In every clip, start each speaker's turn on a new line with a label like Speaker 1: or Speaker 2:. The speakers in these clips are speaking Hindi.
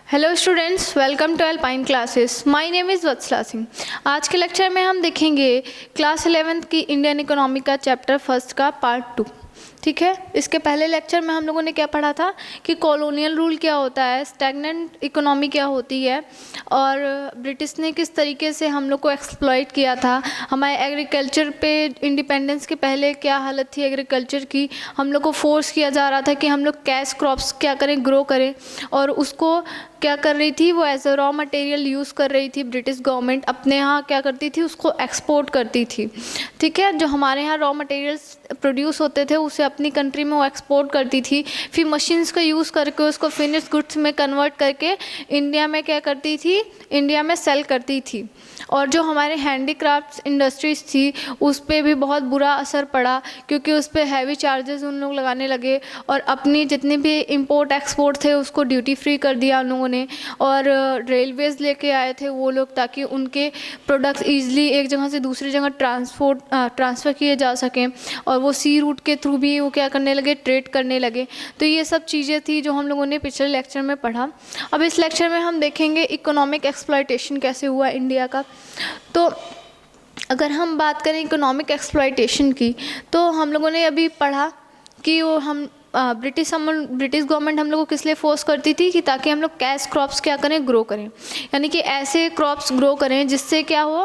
Speaker 1: Hello students, welcome to Alpine classes. My name is Vatsala Singh. आज के लेक्चर में हम देखेंगे क्लास 11th की इंडियन इकोनॉमी का चैप्टर फर्स्ट का पार्ट 2। ठीक है, इसके पहले लेक्चर में हम लोगों ने क्या पढ़ा था कि कॉलोनियल रूल क्या होता है, स्टैग्नेंट इकोनॉमी क्या होती है, और ब्रिटिश ने किस तरीके से हम लोग को एक्सप्लॉइट किया था। हमारे एग्रीकल्चर पे इंडिपेंडेंस के पहले क्या हालत थी एग्रीकल्चर की, हम लोग को फोर्स किया जा रहा था कि हम लोग कैश क्रॉप्स क्या करें, ग्रो करें, और उसको क्या कर रही थी, वो as a raw material use कर रही थी। ब्रिटिश गवर्नमेंट अपने यहाँ क्या करती थी, उसको एक्सपोर्ट करती थी। ठीक है, जो हमारे यहाँ रॉ मटेरियल्स प्रोड्यूस होते थे उसे अपनी कंट्री में वो एक्सपोर्ट करती थी, फिर मशीन्स का यूज़ करके उसको फिनिश गुड्स में कन्वर्ट करके इंडिया में क्या करती थी, इंडिया में सेल करती थी। और जो हमारे हैंडीक्राफ्ट्स इंडस्ट्रीज़ थी उस पर भी बहुत बुरा असर पड़ा, क्योंकि उस पर हैवी चार्जेस उन लोग लगाने लगे और अपनी जितने भी इंपोर्ट एक्सपोर्ट थे उसको ड्यूटी फ्री कर दिया उन लोगों ने। और रेलवेज़ लेके आए थे वो लोग ताकि उनके प्रोडक्ट्स ईजिली एक जगह से दूसरी जगह ट्रांसफ़र किए जा सकें, और वो सी रूट के थ्रू भी वो क्या करने लगे, ट्रेड करने लगे। तो ये सब चीज़ें थी जो हम लोगों ने पिछले लेक्चर में पढ़ा। अब इस लेक्चर में हम देखेंगे इकोनॉमिक एक्सप्लॉयटेशन कैसे हुआ इंडिया का। तो अगर हम बात करें इकोनॉमिक एक्सप्लॉयटेशन की, तो हम लोगों ने अभी पढ़ा कि वो हम ब्रिटिश गवर्नमेंट हम लोग को किस लिए फोर्स करती थी कि ताकि हम लोग कैश क्रॉप्स क्या करें, ग्रो करें, यानी कि ऐसे क्रॉप्स ग्रो करें जिससे क्या हो,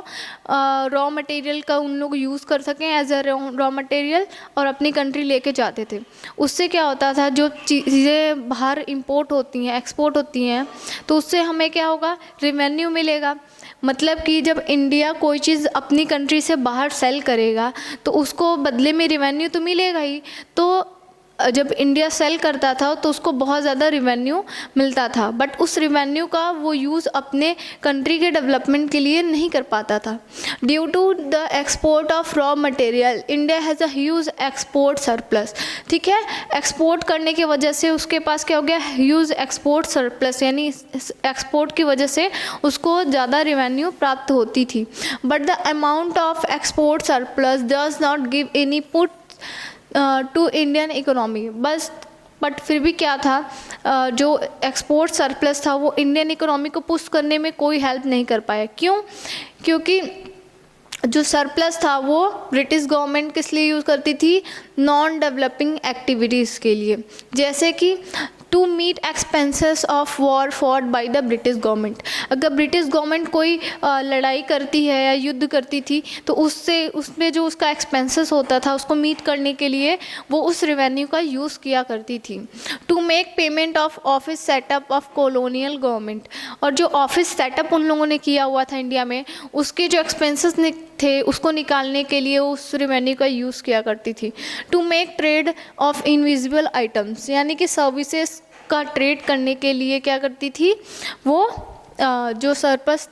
Speaker 1: रॉ मटेरियल का उन लोग यूज़ कर सकें एज अ रॉ मटेरियल और अपनी कंट्री लेके जाते थे। उससे क्या होता था, जो चीज़ें बाहर इंपोर्ट होती हैं, एक्सपोर्ट होती हैं, तो उससे हमें क्या होगा, रेवेन्यू मिलेगा। मतलब कि जब इंडिया कोई चीज़ अपनी कंट्री से बाहर सेल करेगा तो उसको बदले में रेवेन्यू तो मिलेगा ही। तो जब इंडिया सेल करता था तो उसको बहुत ज़्यादा रेवेन्यू मिलता था, बट उस रेवेन्यू का वो यूज़ अपने कंट्री के डेवलपमेंट के लिए नहीं कर पाता था। Due to the export of raw material India has a huge export surplus. ठीक है, एक्सपोर्ट करने की वजह से उसके पास क्या हो गया, ह्यूज एक्सपोर्ट सरप्लस, यानी एक्सपोर्ट की वजह से उसको ज़्यादा रेवेन्यू प्राप्त होती थी। But the amount of export surplus does not give any put to Indian economy. But फिर भी क्या था, जो एक्सपोर्ट सरप्लस था वो इंडियन इकोनॉमी को पुश करने में कोई हेल्प नहीं कर पाया। क्यों? क्योंकि जो सरप्लस था वो ब्रिटिश गवर्नमेंट किस लिए यूज़ करती थी, नॉन डेवलपिंग एक्टिविटीज़ के लिए, जैसे कि to meet expenses of war fought by the British government. अगर ब्रिटिश गवर्नमेंट कोई लड़ाई करती है या युद्ध करती थी तो उसमें जो उसका एक्सपेंसेस होता था उसको मीट करने के लिए वो उस रेवेन्यू का यूज़ किया करती थी। To make payment of office setup of colonial government, और जो ऑफिस सेटअप उन लोगों ने किया हुआ था इंडिया में, उसके जो एक्सपेंसेस थे उसको निकालने के लिए उस रेवेन्यू का यूज़ किया करती थी। To make trade of invisible items, यानी कि सर्विसेज का ट्रेड करने के लिए क्या करती थी वो, जो सरप्लस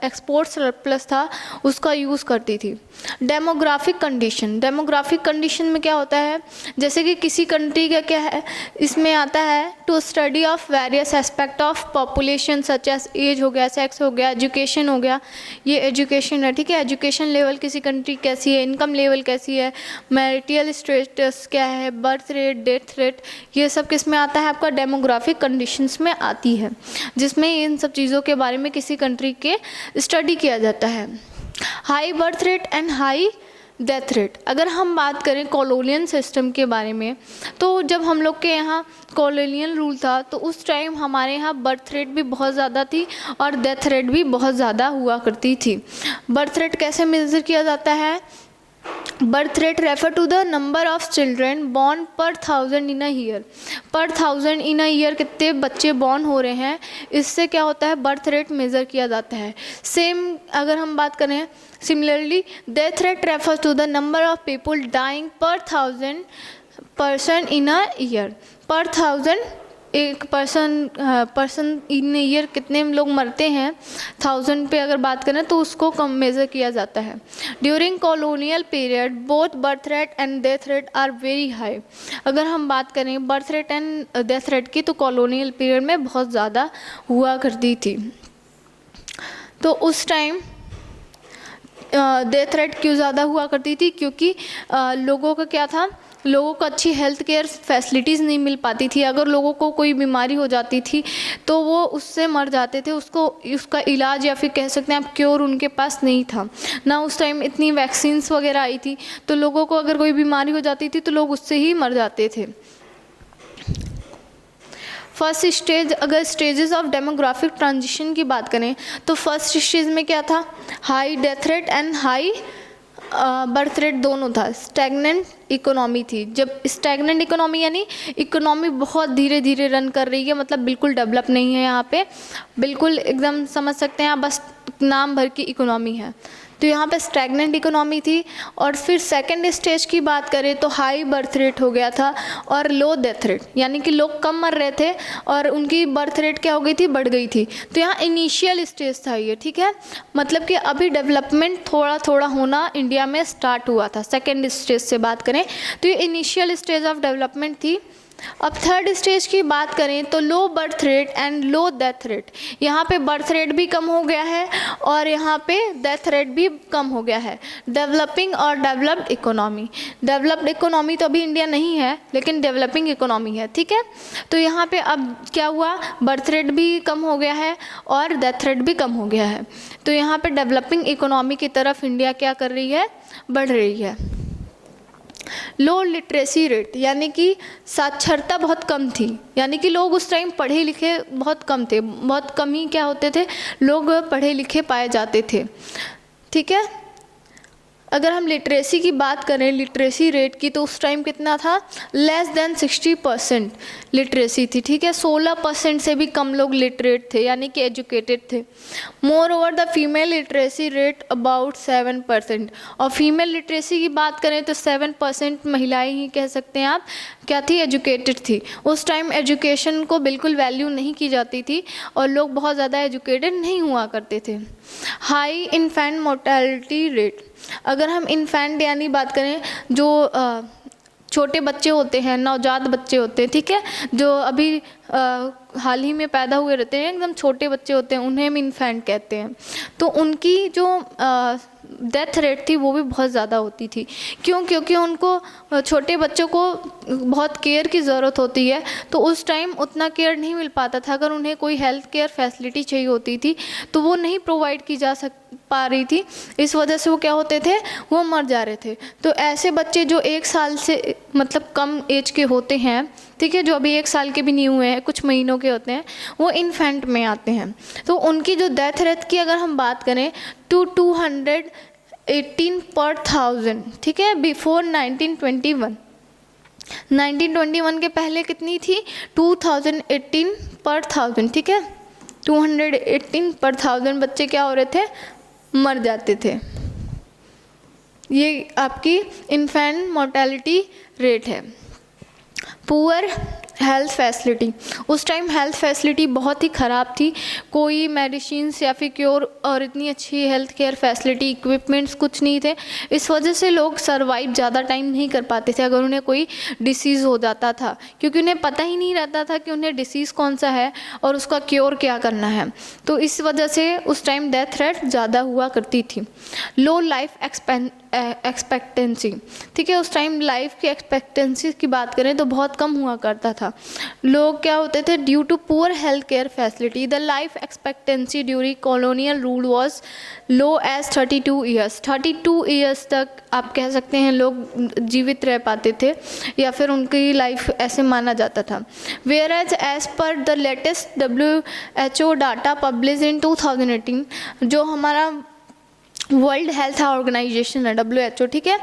Speaker 1: एक्सपोर्ट सरप्लस था उसका यूज़ करती थी। डेमोग्राफिक कंडीशन में क्या होता है, जैसे कि किसी कंट्री का क्या है, इसमें आता है to study of various aspect of population such as age हो गया, सेक्स हो गया, एजुकेशन हो गया। ये एजुकेशन है, ठीक है, एजुकेशन लेवल किसी कंट्री कैसी है, इनकम लेवल कैसी है, मैरिटल स्टेटस क्या है, बर्थ रेट, डेथ रेट, ये सब किस में आता है, आपका डेमोग्राफिक कंडीशंस में आती है, जिसमें इन सब चीज़ों के बारे में किसी कंट्री के स्टडी किया जाता है। High birth rate and high death rate. अगर हम बात करें कॉलोनियल सिस्टम के बारे में, तो जब हम लोग के यहाँ कॉलोनियल रूल था तो उस टाइम हमारे यहाँ बर्थ रेट भी बहुत ज़्यादा थी और डेथ रेट भी बहुत ज़्यादा हुआ करती थी। बर्थ रेट कैसे मेज़र किया जाता है, birth rate refer to the number of children born per 1000 in a year. पर 1000 इन अ ईयर कितने बच्चे बॉर्न हो रहे हैं, इससे क्या होता है, बर्थ रेट मेज़र किया जाता है। सेम अगर हम बात करें, similarly death rate refer to the number of people dying per 1000 person in a year. पर 1000 एक पर्सन इन ईयर कितने लोग मरते हैं, 1000 पे अगर बात करें तो उसको कम मेज़र किया जाता है। During colonial period both birth rate and death rate are very high. अगर हम बात करें birth rate and death rate की, तो कॉलोनियल पीरियड में बहुत ज़्यादा हुआ करती थी। तो उस टाइम डेथ रेट क्यों ज़्यादा हुआ करती थी, क्योंकि लोगों का क्या था, लोगों को अच्छी हेल्थ केयर फैसिलिटीज़ नहीं मिल पाती थी। अगर लोगों को कोई बीमारी हो जाती थी तो वो उससे मर जाते थे, उसका इलाज या फिर कह सकते हैं आप क्योर उनके पास नहीं था। ना उस टाइम इतनी वैक्सीन्स वगैरह आई थी, तो लोगों को अगर कोई बीमारी हो जाती थी तो लोग उससे ही मर जाते थे। फर्स्ट स्टेज, अगर स्टेजेस ऑफ डेमोग्राफिक ट्रांजिशन की बात करें तो फर्स्ट स्टेज में क्या था, high death rate and high birth rate दोनों था। स्टैग्नेंट इकोनॉमी थी। जब स्टैग्नेंट इकोनॉमी यानी इकोनॉमी बहुत धीरे धीरे रन कर रही है, मतलब बिल्कुल डेवलप नहीं है यहाँ पे, बिल्कुल एकदम समझ सकते हैं आप, बस नाम भर की इकोनॉमी है। तो यहाँ पे स्टैग्नेंट इकोनॉमी थी। और फिर सेकंड स्टेज की बात करें तो हाई बर्थ रेट हो गया था और लो डेथ रेट, यानी कि लोग कम मर रहे थे और उनकी बर्थ रेट क्या हो गई थी, बढ़ गई थी। तो यहाँ इनिशियल स्टेज था ये, ठीक है, मतलब कि अभी डेवलपमेंट थोड़ा थोड़ा होना इंडिया में स्टार्ट हुआ था। सेकेंड स्टेज से बात करें तो ये इनिशियल स्टेज ऑफ डेवलपमेंट थी। अब थर्ड स्टेज की बात करें तो low birth rate and low death rate. यहाँ पे बर्थ रेट भी कम हो गया है और यहाँ पे डेथ रेट भी कम हो गया है। डेवलपिंग और डेवलप्ड इकोनॉमी, डेवलप्ड इकोनॉमी तो अभी इंडिया नहीं है लेकिन डेवलपिंग इकोनॉमी है, ठीक है। तो यहाँ पे अब क्या हुआ, बर्थ रेट भी कम हो गया है और डेथ रेट भी कम हो गया है। तो यहाँ पे डेवलपिंग इकोनॉमी की तरफ इंडिया क्या कर रही है, बढ़ रही है। लो लिटरेसी रेट, यानी कि साक्षरता बहुत कम थी, यानी कि लोग उस टाइम पढ़े लिखे बहुत कम थे, बहुत कम ही क्या होते थे, लोग पढ़े लिखे पाए जाते थे, ठीक है। अगर हम लिटरेसी की बात करें, लिटरेसी रेट की, तो उस टाइम कितना था, लेस देन 60% लिटरेसी थी, ठीक है। 16% से भी कम लोग लिटरेट थे, यानी कि एजुकेटेड थे। More over the female literacy rate about 7%। और फीमेल लिटरेसी की बात करें तो 7% महिलाएं ही कह सकते हैं आप क्या थी, एजुकेटेड थी। उस टाइम एजुकेशन को बिल्कुल वैल्यू नहीं की जाती थी और लोग बहुत ज़्यादा एजुकेटेड नहीं हुआ करते थे। हाई इन्फेंट मोर्टेलिटी रेट, अगर हम इन्फेंट यानी बात करें जो छोटे बच्चे होते हैं, नवजात बच्चे होते हैं, ठीक है, जो अभी हाल ही में पैदा हुए रहते हैं, एकदम छोटे बच्चे होते हैं, उन्हें हम इन्फेंट कहते हैं। तो उनकी जो डेथ रेट थी वो भी बहुत ज़्यादा होती थी। क्यों? क्योंकि उनको छोटे बच्चों को बहुत केयर की ज़रूरत होती है, तो उस टाइम उतना केयर नहीं मिल पाता था। अगर उन्हें कोई हेल्थ केयर फैसिलिटी चाहिए होती थी तो वो नहीं प्रोवाइड की जा पा रही थी, इस वजह से वो क्या होते थे, वो मर जा रहे थे। तो ऐसे बच्चे जो 1 साल से मतलब कम एज के होते हैं, ठीक है, जो अभी 1 साल के भी नहीं हुए हैं, कुछ महीनों के होते हैं, वो इन्फेंट में आते हैं। तो उनकी जो डेथ रेट की अगर हम बात करें तो 218 पर 1000, ठीक है, बिफोर 1921। 1921 के पहले कितनी थी, 2018 पर 1000, ठीक है। 218 पर 1000 बच्चे क्या हो रहे थे, मर जाते थे। ये आपकी इन्फेंट मोर्टेलिटी रेट है। पुअर हेल्थ फैसिलिटी, उस टाइम हेल्थ फैसिलिटी बहुत ही ख़राब थी, कोई मेडिसिन्स या फिर क्योर और इतनी अच्छी हेल्थ केयर फैसिलिटी इक्विपमेंट्स कुछ नहीं थे। इस वजह से लोग सर्वाइव ज़्यादा टाइम नहीं कर पाते थे अगर उन्हें कोई डिसीज़ हो जाता था, क्योंकि उन्हें पता ही नहीं रहता था कि उन्हें डिसीज़ कौन सा है और उसका क्योर क्या करना है। तो इस वजह से उस टाइम डेथ रेट ज़्यादा हुआ करती थी। लो लाइफ एक्सपेक्टेंसी, ठीक है, उस टाइम लाइफ की एक्सपेक्टेंसी की बात करें तो बहुत कम हुआ करता था। लोग क्या होते थे, due to poor health care facility the life expectancy during colonial rule was low as 32 years. 32 years तक आप कह सकते हैं लोग जीवित रह पाते थे या फिर उनकी लाइफ ऐसे माना जाता था। Whereas per the latest WHO data publish in 2018, जो हमारा वर्ल्ड हेल्थ ऑर्गेनाइजेशन है WHO, ठीक है,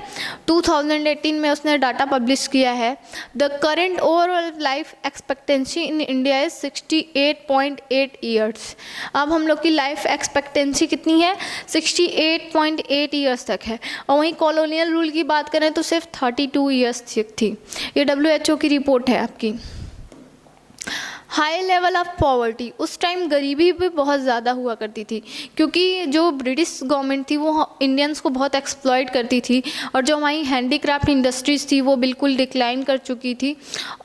Speaker 1: 2018 में उसने डाटा पब्लिश किया है। The current overall life expectancy in India is 68.8 years. अब हम लोग की लाइफ एक्सपेक्टेंसी कितनी है, 68.8 ईयर्स तक है। और वहीं कॉलोनियल रूल की बात करें तो सिर्फ 32 ईयर्स थी। ये WHO की रिपोर्ट है आपकी। हाई लेवल ऑफ पॉवर्टी, उस टाइम गरीबी भी बहुत ज़्यादा हुआ करती थी, क्योंकि जो ब्रिटिश गवर्नमेंट थी वो इंडियंस को बहुत एक्सप्लॉइट करती थी, और जो हमारी हैंडीक्राफ्ट इंडस्ट्रीज़ थी वो बिल्कुल डिक्लाइन कर चुकी थी।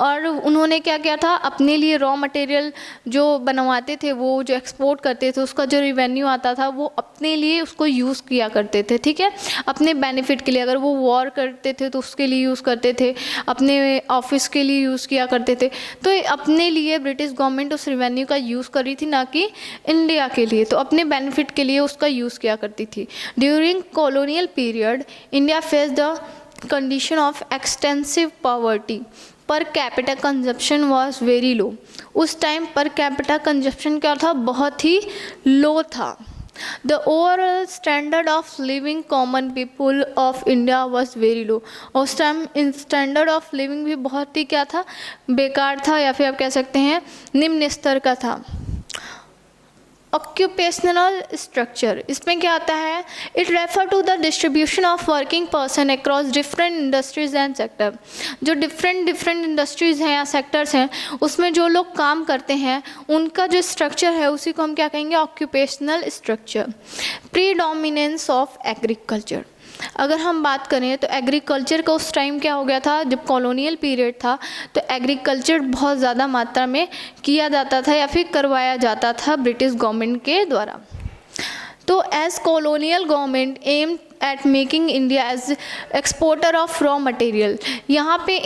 Speaker 1: और उन्होंने क्या किया था, अपने लिए रॉ मटेरियल जो बनवाते थे, वो जो एक्सपोर्ट करते थे, उसका जो रिवेन्यू आता था वो अपने लिए उसको यूज़ किया करते थे, ठीक है, अपने बेनिफिट के लिए। अगर वो वॉर करते थे तो उसके लिए यूज़ करते थे, अपने ऑफिस के लिए यूज़ किया करते थे। तो अपने लिए ब्रिटिश गवर्नमेंट उस रिवेन्यू का यूज़ कर रही थी, ना कि इंडिया के लिए, तो अपने बेनिफिट के लिए उसका यूज़ किया करती थी। During colonial period India face the condition of extensive poverty, per capita consumption was very low. उस टाइम पर कैपिटा कंजप्शन क्या था, बहुत ही लो था। The overall standard of living common people of India was very low। उस time in standard of living भी बहुत ही क्या था, बेकार था, या फिर आप कह सकते हैं निम्न स्तर का था। ऑक्यूपेशनल स्ट्रक्चर, इसमें क्या आता है, it refer to the distribution of working person across different industries and sector. जो डिफरेंट इंडस्ट्रीज़ हैं या सेक्टर्स हैं, उसमें जो लोग काम करते हैं उनका जो स्ट्रक्चर है उसी को हम क्या कहेंगे, occupational structure. Predominance of agriculture, अगर हम बात करें तो एग्रीकल्चर का उस टाइम क्या हो गया था, जब कॉलोनियल पीरियड था तो एग्रीकल्चर बहुत ज़्यादा मात्रा में किया जाता था या फिर करवाया जाता था ब्रिटिश गवर्नमेंट के द्वारा। तो as colonial government aim at making India as exporter of raw material, यहाँ पे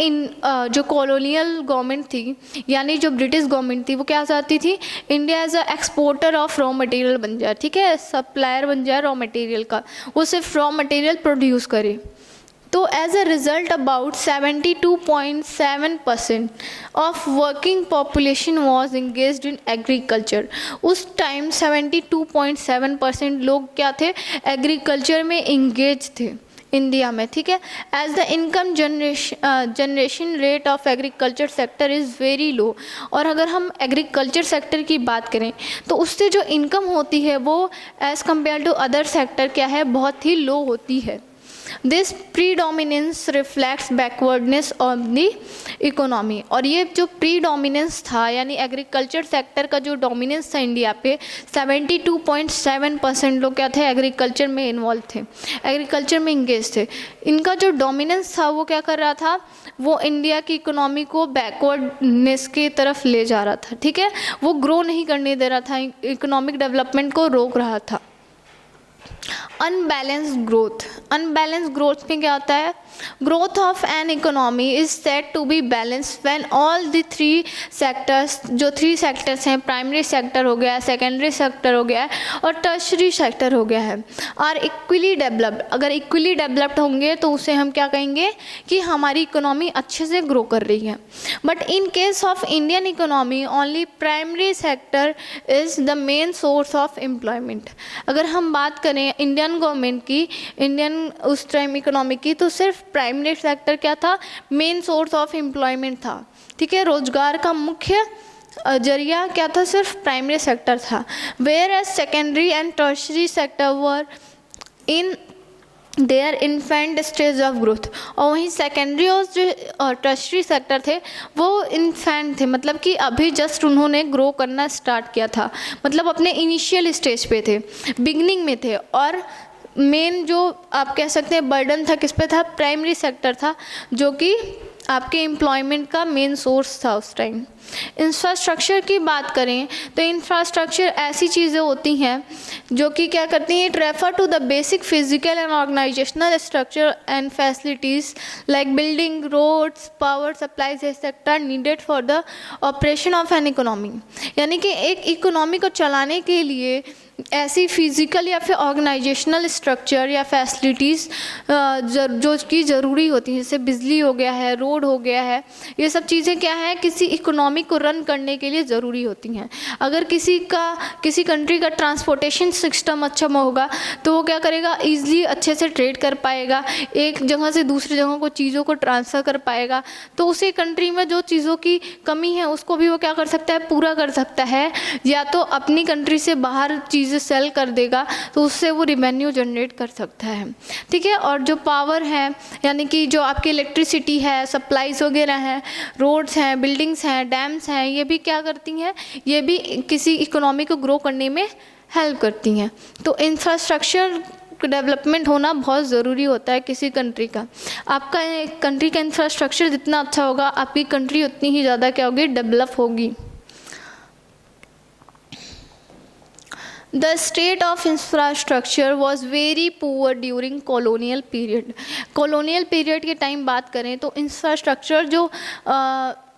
Speaker 1: जो कॉलोनियल गवर्नमेंट थी यानी जो ब्रिटिश गवर्नमेंट थी वो क्या चाहती थी, India as a exporter of raw material बन जाए, ठीक है, सप्लायर बन जाए रॉ मटेरियल का, वो सिर्फ रॉ मटेरियल प्रोड्यूस करे। तो as a result about 72.7% of working population was engaged in agriculture. उस टाइम 72.7% लोग क्या थे, एग्रीकल्चर में इंगेज थे इंडिया में, ठीक है। As the income generation rate of agriculture sector is very low, और अगर हम एग्रीकल्चर सेक्टर की बात करें तो उससे जो इनकम होती है वो as compare to other sector क्या है, बहुत ही लो होती है। This predominance reflects backwardness of the economy, और ये जो प्रीडोमिनेंस था यानी एग्रीकल्चर सेक्टर का जो डोमिनेंस था इंडिया पे, 72.7% लोग क्या थे, एग्रीकल्चर में इन्वॉल्व थे, एग्रीकल्चर में इंगेज थे। इनका जो डोमिनेंस था वो क्या कर रहा था, वो इंडिया की इकोनॉमी को बैकवर्डनेस की तरफ ले जा रहा था, ठीक है, वो ग्रो नहीं करने दे रहा था, इकोनॉमिक डेवलपमेंट को रोक रहा था। अनबैलेंस्ड ग्रोथ में क्या होता है, growth of an economy is set to be balance when all the three sectors, जो थ्री सेक्टर्स हैं, प्राइमरी सेक्टर हो गया, सेकेंडरी सेक्टर हो गया और टर्शरी सेक्टर हो गया है, आर इक्वली डेवलप्ड। अगर इक्वली डेवलप्ड होंगे तो उसे हम क्या कहेंगे कि हमारी इकोनॉमी अच्छे से ग्रो कर रही है। But in case of Indian economy only primary sector is the main source of employment. अगर हम बात करें इंडियन गवर्नमेंट की, इंडियन उस टाइम इकोनॉमी की, तो सिर्फ प्राइमरी सेक्टर क्या था, मेन सोर्स ऑफ एम्प्लॉयमेंट था, ठीक है, रोजगार का मुख्य जरिया क्या था, सिर्फ प्राइमरी सेक्टर था। Whereas secondary and tertiary sector were in their infant stage of growth, और वहीं सेकेंडरी और जो टर्शरी सेक्टर थे वो इन्फेंट थे, मतलब कि अभी जस्ट उन्होंने ग्रो करना स्टार्ट किया था, मतलब अपने इनिशियल स्टेज पे थे, बिगनिंग में थे। और मेन जो आप कह सकते हैं बर्डन था किस पे था, प्राइमरी सेक्टर था, जो कि आपके एम्प्लॉयमेंट का मेन सोर्स था उस टाइम। इंफ्रास्ट्रक्चर की बात करें तो इंफ्रास्ट्रक्चर ऐसी चीज़ें होती हैं जो कि क्या करती हैं, it refer to the basic physical and organizational structure and facilities like building, roads, power supplies etcetera needed for the operation of an economy. यानी कि एक इकोनॉमी को चलाने के लिए ऐसी फिज़िकल या फिर ऑर्गेनाइजेशनल स्ट्रक्चर या फैसिलिटीज़ जो कि ज़रूरी होती हैं, जैसे बिजली हो गया है, रोड हो गया है, ये सब चीज़ें क्या है किसी इकोनॉमी को रन करने के लिए ज़रूरी होती हैं। अगर किसी कंट्री का ट्रांसपोर्टेशन सिस्टम अच्छा होगा तो वो क्या करेगा, ईज़िली अच्छे से ट्रेड कर पाएगा, एक जगह से दूसरी जगह को चीज़ों को ट्रांसफ़र कर पाएगा, तो उसी कंट्री में जो चीज़ों की कमी है उसको भी वो क्या कर सकता है, पूरा कर सकता है, या तो अपनी कंट्री से बाहर चीज़ चीज़ें सेल कर देगा तो उससे वो रिवेन्यू जनरेट कर सकता है, ठीक है। और जो पावर है यानी कि जो आपकी इलेक्ट्रिसिटी है, सप्लाईज वगैरह हैं, रोड्स हैं, बिल्डिंग्स हैं, डैम्स हैं, ये भी क्या करती हैं, ये भी किसी इकोनॉमी को ग्रो करने में हेल्प करती हैं। तो इंफ्रास्ट्रक्चर डेवलपमेंट होना बहुत ज़रूरी होता है किसी कंट्री का। आपका कंट्री का इंफ्रास्ट्रक्चर जितना अच्छा होगा आपकी कंट्री उतनी ही ज़्यादा क्या होगी, डेवलप होगी। The state of infrastructure was very poor during colonial period. colonial period के टाइम बात करें तो इंफ्रास्ट्रक्चर जो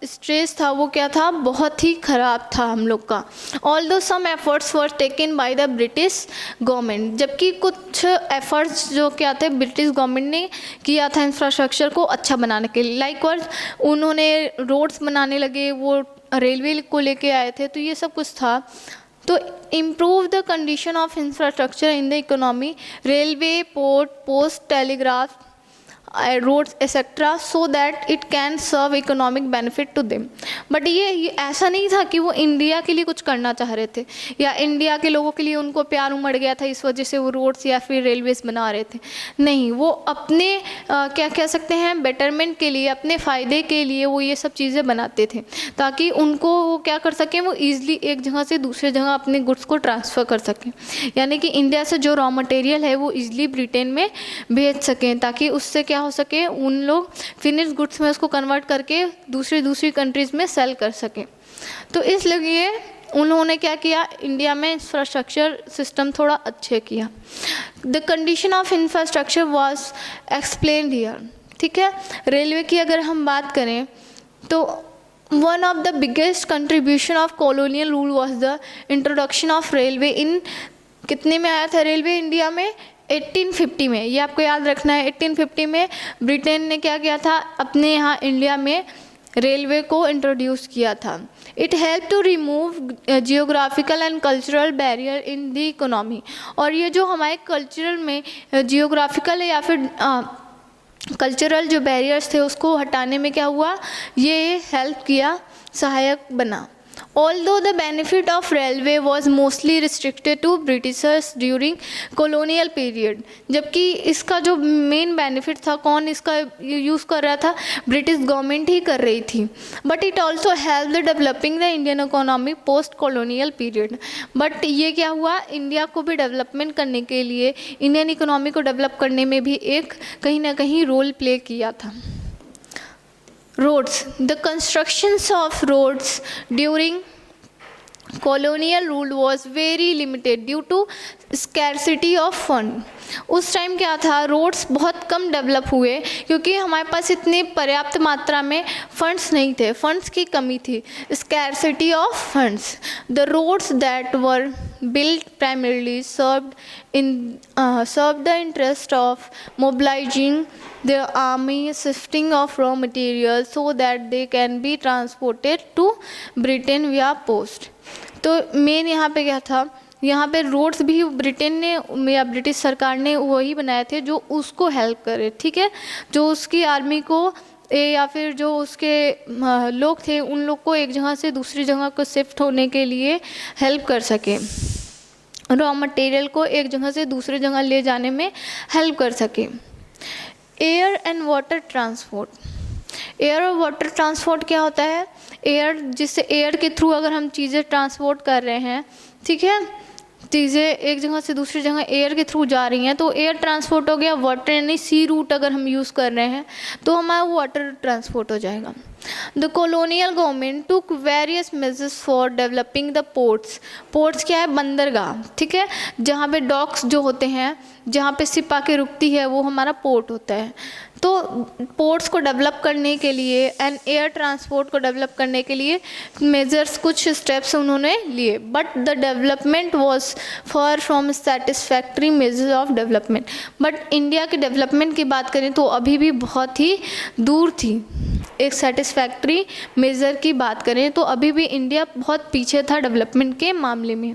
Speaker 1: स्ट्रेस था वो क्या था, बहुत ही ख़राब था हम लोग का। Although some efforts were taken by the British government, जबकि कुछ एफर्ट्स जो क्या थे ब्रिटिश गवर्नमेंट ने किया था इंफ्रास्ट्रक्चर को अच्छा बनाने के लिए। लाइक उन्होंने रोड्स बनाने लगे, वो रेलवे को लेके आए थे, तो ये सब कुछ था। तो improve the condition of infrastructure in the economy, railway, port, post, telegraph, roads etcetera, so that it can serve economic benefit to them. But ये ऐसा नहीं था कि वो इंडिया के लिए कुछ करना चाह रहे थे या इंडिया के लोगों के लिए उनको प्यार उमड़ गया था इस वजह से वो रोड्स या फिर रेलवेज बना रहे थे। नहीं, वो अपने क्या कह सकते हैं बेटरमेंट के लिए, अपने फ़ायदे के लिए वो ये सब चीज़ें बनाते थे ताकि उनको वो क्या कर सकें, वो ईज़िली एक जगह से दूसरे जगह अपने गुड्स को ट्रांसफ़र कर सकें। यानी कि इंडिया से जो रॉ मटेरियल है वो ईज़िली ब्रिटेन में भेज सकें ताकि उससे क्या हो सके, उन लोग फिनिश गुड्स में उसको कन्वर्ट करके दूसरी कंट्रीज़ में सेल कर सकें। तो इसलिए उन्होंने क्या किया, इंडिया में इंफ्रास्ट्रक्चर सिस्टम थोड़ा अच्छे किया। The condition of infrastructure was explained here, ठीक है। रेलवे की अगर हम बात करें तो one of the biggest contribution of colonial rule was the introduction of railway in, कितने में आया था रेलवे इंडिया में, 1850 में। ये आपको याद रखना है, 1850 में ब्रिटेन ने क्या किया था, अपने यहाँ इंडिया में रेलवे को इंट्रोड्यूस किया था। It help to remove geographical and cultural barrier in the economy. और ये जो हमारे कल्चरल में जियोग्राफिकल या फिर कल्चरल जो बैरियर्स थे उसको हटाने में क्या हुआ, ये हेल्प किया, सहायक बना। Although the benefit of railway was mostly restricted to Britishers during colonial period, जबकि इसका जो मेन बेनिफिट था, कौन इसका यूज़ कर रहा था, ब्रिटिश गवर्नमेंट ही कर रही थी। But it also help the developing the Indian economy post colonial period. But ये क्या हुआ, इंडिया को भी डेवलपमेंट करने के लिए, इंडियन इकोनॉमी को डेवलप करने में भी एक कहीं ना कहीं रोल प्ले किया था। Roads. The constructions of roads during colonial rule was very limited due to scarcity of fund. उस टाइम क्या था, रोड्स बहुत कम डेवलप हुए क्योंकि हमारे पास इतनी पर्याप्त मात्रा में फंड्स नहीं थे, फंड्स की कमी थी, scarcity of funds. The roads that were built primarily served the interest of mobilizing the army, shifting of raw materials so that they can be transported to Britain via post. तो मेन यहाँ पे क्या था, यहाँ पे रोड्स भी ब्रिटेन ने या ब्रिटिश सरकार ने वही बनाए थे जो उसको हेल्प करे, ठीक है, जो उसकी आर्मी को या फिर जो उसके लोग थे उन लोग को एक जगह से दूसरी जगह को शिफ्ट होने के लिए हेल्प कर सके, रॉ मटेरियल को एक जगह से दूसरी जगह ले जाने में हेल्प कर सके। Air and water transport. Air और वाटर ट्रांसपोर्ट क्या होता है, एयर जिससे एयर के थ्रू अगर हम चीज़ें ट्रांसपोर्ट कर रहे हैं, ठीक है, चीज़ें एक जगह से दूसरी जगह एयर के थ्रू जा रही हैं तो एयर ट्रांसपोर्ट हो गया। वाटर यानी सी रूट अगर हम यूज़ कर रहे हैं तो हमारा वाटर ट्रांसपोर्ट हो जाएगा। The colonial government took various measures for developing the ports. Ports क्या है, बंदरगाह, ठीक है, जहाँ पे डॉक्स जो होते हैं, जहाँ पे शिप आके रुकती है वो हमारा पोर्ट होता है। तो पोर्ट्स को डेवलप करने के लिए एंड एयर ट्रांसपोर्ट को डेवलप करने के लिए मेजर्स, कुछ स्टेप्स उन्होंने लिए। But the development was far from satisfactory measures of development. But India के डेवलपमेंट की बात करें तो अभी भी बहुत ही दूर थी। एक सेटिस्फैक्ट्री मेज़र की बात करें तो अभी भी इंडिया बहुत पीछे था डेवलपमेंट के मामले में।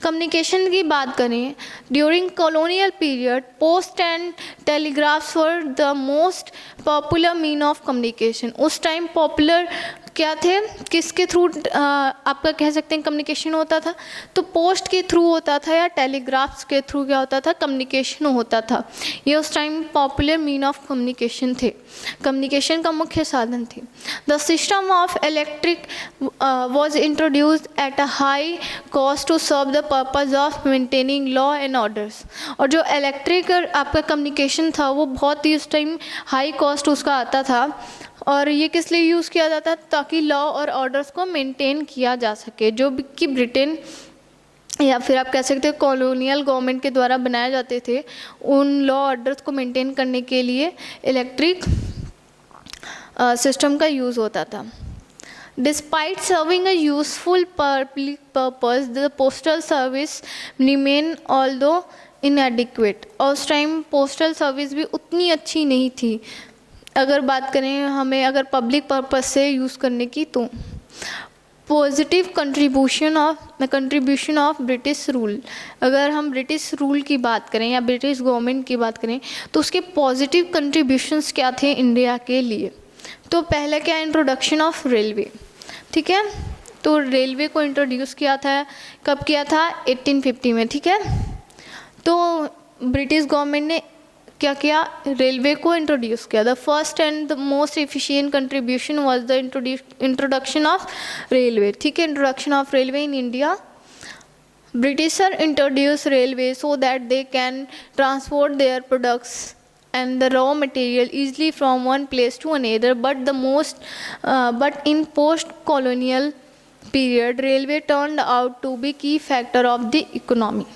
Speaker 1: कम्युनिकेशन की बात करें, during colonial period post and telegraphs were the most popular mean of communication. उस टाइम पॉपुलर क्या थे, किसके थ्रू आपका कह सकते हैं कम्युनिकेशन होता था, तो पोस्ट के थ्रू होता था या टेलीग्राफ्स के थ्रू क्या होता था, कम्युनिकेशन होता था। ये उस time popular mean of communication थे, कम्युनिकेशन का मुख्य साधन थे। The system of electric was introduced at a high cost to serve the purpose of maintaining law and orders. और जो इलेक्ट्रिक आपका कम्युनिकेशन था वो बहुत ही उस टाइम हाई कॉस्ट उसका आता था, और ये किस लिए यूज़ किया जाता था, ताकि लॉ और ऑर्डर्स को मेंटेन किया जा सके, जो कि ब्रिटेन या फिर आप कह सकते हैं कॉलोनियल गवर्नमेंट के द्वारा बनाए जाते थे। उन लॉ ऑर्डर्स को मेंटेन करने के लिए इलेक्ट्रिक सिस्टम का यूज़ होता था। Despite serving a useful public purpose, the postal service remain although इनएडिक्वेट। और उस टाइम पोस्टल सर्विस भी उतनी अच्छी नहीं थी, अगर बात करें हमें अगर पब्लिक पर्पस से यूज़ करने की। तो positive contribution of British rule, अगर हम ब्रिटिश रूल की बात करें या ब्रिटिश गवर्नमेंट की बात करें तो उसके पॉजिटिव कंट्रीब्यूशंस क्या थे इंडिया के लिए। तो पहले क्या, इंट्रोडक्शन ऑफ रेलवे, ठीक है। तो रेलवे को इंट्रोड्यूस किया था, कब किया था, 1850 में, ठीक है। तो ब्रिटिश गवर्नमेंट ने क्या किया, रेलवे को इंट्रोड्यूस किया। The first and the most efficient contribution was the introduction of railway, ठीक है, introduction of railway in India. Britisher introduce railway so that they can transport their products and the raw material easily from one place to another, but in post-colonial period railway turned out to be key factor of the economy.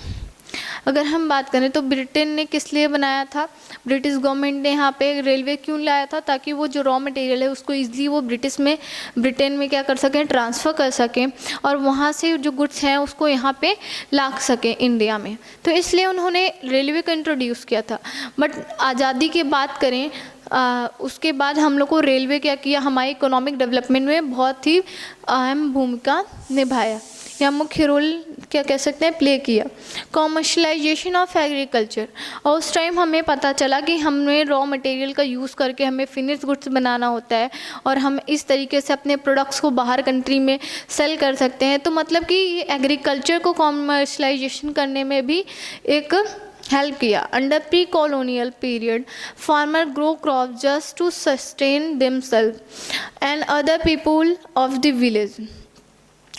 Speaker 1: अगर हम बात करें तो ब्रिटेन ने किस लिए बनाया था, ब्रिटिश गवर्नमेंट ने यहाँ पे रेलवे क्यों लाया था, ताकि वो जो रॉ मटेरियल है उसको ईजिली वो ब्रिटेन में क्या कर सकें, ट्रांसफ़र कर सकें, और वहाँ से जो गुड्स हैं उसको यहाँ पे ला सकें इंडिया में। तो इसलिए उन्होंने रेलवे को इंट्रोड्यूस किया था। बट आज़ादी की बात करें उसके बाद हम लोग को रेलवे क्या किया, हमारे इकोनॉमिक डेवलपमेंट में बहुत ही अहम भूमिका निभाया या मुख्य रोल क्या कह सकते हैं प्ले किया। कॉमर्शलाइजेशन ऑफ एग्रीकल्चर, और उस टाइम हमें पता चला कि हमें रॉ मटेरियल का यूज़ करके हमें फिनिश गुड्स बनाना होता है और हम इस तरीके से अपने प्रोडक्ट्स को बाहर कंट्री में सेल कर सकते हैं। तो मतलब कि एग्रीकल्चर को कॉमर्शलाइजेशन करने में भी एक हेल्प किया। Under pre colonial period farmer grow crop just to sustain themselves and other people of the village,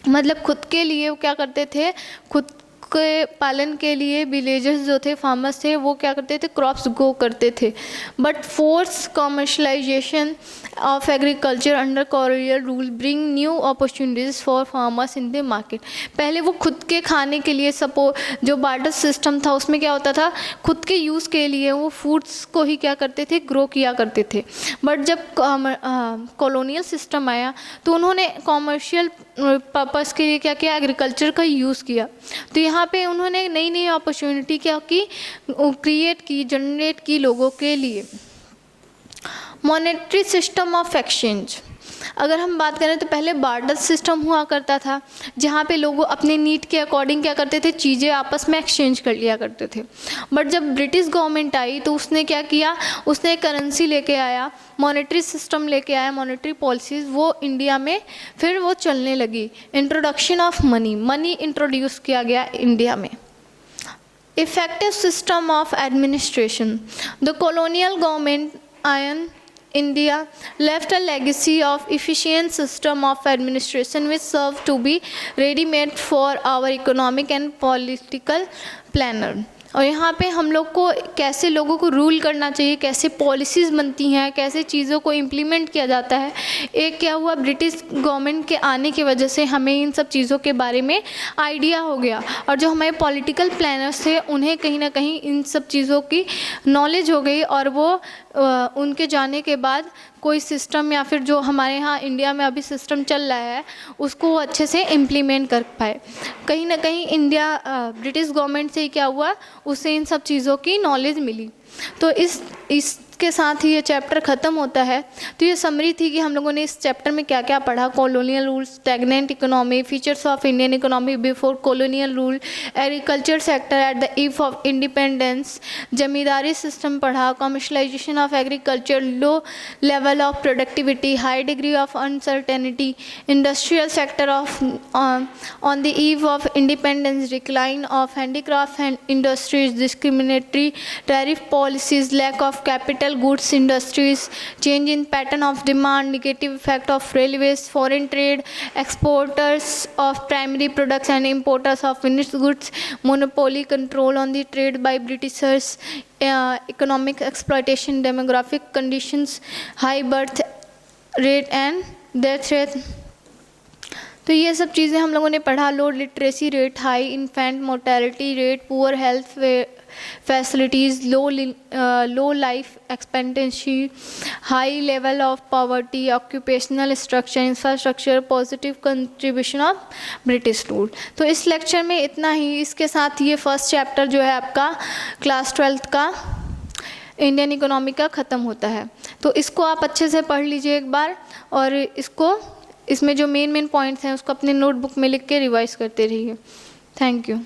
Speaker 1: मतलब खुद के लिए वो क्या करते थे, खुद के पालन के लिए विलेजर्स जो थे, फार्मर्स थे, वो क्या करते थे, क्रॉप्स ग्रो करते थे। But force commercialisation of agriculture under colonial rule bring new opportunities for farmers in the market. पहले वो खुद के खाने के लिए जो बार्टर सिस्टम था उसमें क्या होता था, खुद के यूज़ के लिए वो फूड्स को ही क्या करते थे, ग्रो किया करते थे। बट जब कॉलोनियल सिस्टम आया तो उन्होंने कॉमर्शियल पर्पस के लिए क्या किया, एग्रीकल्चर का यूज़ किया। तो यहाँ पे उन्होंने नई नई अपॉर्चुनिटी क्या की, क्रिएट की, जनरेट की लोगों के लिए। मॉनेटरी सिस्टम ऑफ एक्सचेंज, अगर हम बात करें तो पहले बार्टर सिस्टम हुआ करता था, जहाँ पे लोग अपने नीड के अकॉर्डिंग क्या करते थे, चीज़ें आपस में एक्सचेंज कर लिया करते थे। बट जब ब्रिटिश गवर्नमेंट आई तो उसने क्या किया, उसने करेंसी लेके आया, मॉनेटरी सिस्टम लेके आया, मॉनेटरी पॉलिसीज़ वो इंडिया में फिर वो चलने लगी। इंट्रोडक्शन ऑफ मनी इंट्रोड्यूस किया गया इंडिया में। Effective system of administration, the colonial government ion India left a legacy of efficient system of administration which served to be ready-made for our economic and political planner। और यहाँ पे हम लोग को कैसे लोगों को रूल करना चाहिए, कैसे पॉलिसीज़ बनती हैं, कैसे चीज़ों को इम्प्लीमेंट किया जाता है, एक क्या हुआ, ब्रिटिश गवर्नमेंट के आने की वजह से हमें इन सब चीज़ों के बारे में आइडिया हो गया। और जो हमारे पॉलिटिकल प्लानर्स थे उन्हें कहीं ना कहीं इन सब चीज़ों की नॉलेज हो गई, और वो उनके जाने के बाद कोई सिस्टम या फिर जो हमारे यहाँ इंडिया में अभी सिस्टम चल रहा है उसको वो अच्छे से इम्प्लीमेंट कर पाए। कहीं ना कहीं इंडिया ब्रिटिश गवर्नमेंट से क्या हुआ, उससे इन सब चीज़ों की नॉलेज मिली। तो इस इसके साथ ही ये चैप्टर ख़त्म होता है। तो ये समरी थी कि हम लोगों ने इस चैप्टर में क्या क्या पढ़ा। Colonial rule, stagnant economy, features of Indian economy before colonial rule, agriculture sector at the eve of independence, zamindari system पढ़ा, commercialisation of agriculture, low level of productivity, high degree of uncertainty, industrial sector of on the eve of independence, decline of handicraft and industries, discriminatory tariff policies, lack of capital goods industries, change in pattern of demand, negative effect of railways, foreign trade, exporters of primary products and importers of finished goods, monopoly control on the trade by Britishers, economic exploitation, demographic conditions, high birth rate and death rate। तो ये सब चीज़ें हम लोगों ने पढ़ा। लो literacy rate, high infant mortality rate, poor health facilities, low life expectancy, high level of poverty, occupational structure, infrastructure, positive contribution of British rule. तो इस लेक्चर में इतना ही। इसके साथ ये फर्स्ट चैप्टर जो है आपका क्लास 12th का इंडियन इकोनॉमी का ख़त्म होता है। तो इसको आप अच्छे से पढ़ लीजिए एक बार, और इसमें जो मेन पॉइंट्स हैं उसको अपने नोटबुक में लिख के रिवाइज करते रहिए। Thank you.